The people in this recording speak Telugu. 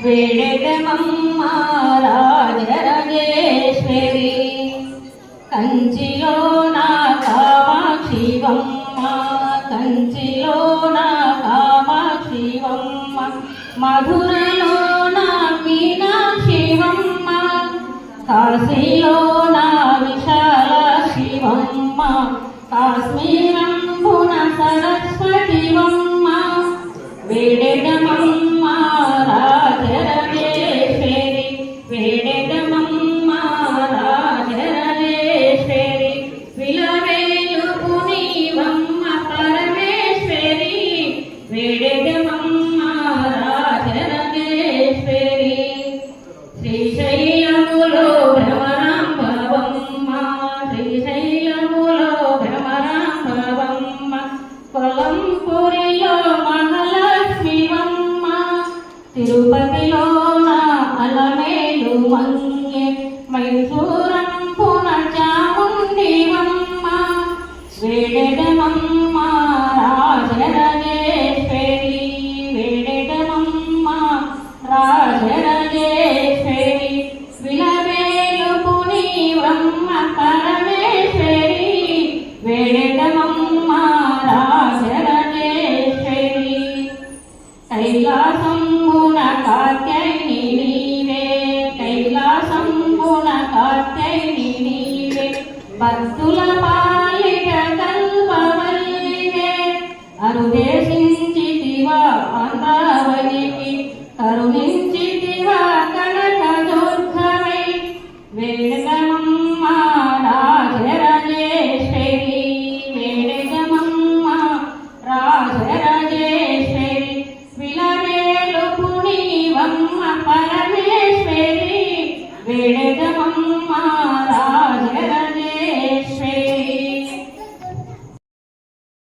వేడెదమమ్మ రాజరాజేశ్వరి కంచిలోన కామాక్షివమ్మ కంచిలోన కామాక్షివమ్మ మధురలోన మీనాక్షివమ్మ కాశీలోన విశాల శివమ్మ కాశ్మీరంబున సరస్వతివమ్మ వేడెదమమ్మ రాజరాజేశ్వరి వేడెదమమ్మ రాజరాజేశ్వరి విలవేలుపు నీవమ్మ పరమేశ్వరి వేడెదమమ్మ రాజరాజేశ్వరి శ్రీశైలములో భ్రమరాంబవమ్మ శ్రీశైలములో భ్రమరాంబవమ్మ కొలంపురిలో మహాలక్ష్మివమ్మ తిరుపతిలోన అలమేలు మంగే మైసూరంపున చాముండివమ్మ వేడెదమమ్మ రాజరాజేశ్వరి వేడెదమమ్మ రాజరాజేశ్వరి విలవేలుపు నీవమ్మ పరమేశ్వరి వేడెదమమ్మ రాజరాజేశ్వరి కైలాసంబున కాత్యాయని నీవే కైలాసంబున కాత్యాయని నీవే భక్తుల పాలిట కల్పవల్లివే అరుదేశించితివా అంతవనికి కరుణించితివా కనక దుర్గమై వేడెదమమ్మ రాజరాజేశ్వరి వేడెదమమ్మ రాజరాజేశ్వరి విలవేలుపు నీవమ్మ పరమేశ్వరి వేడెదమమ్మ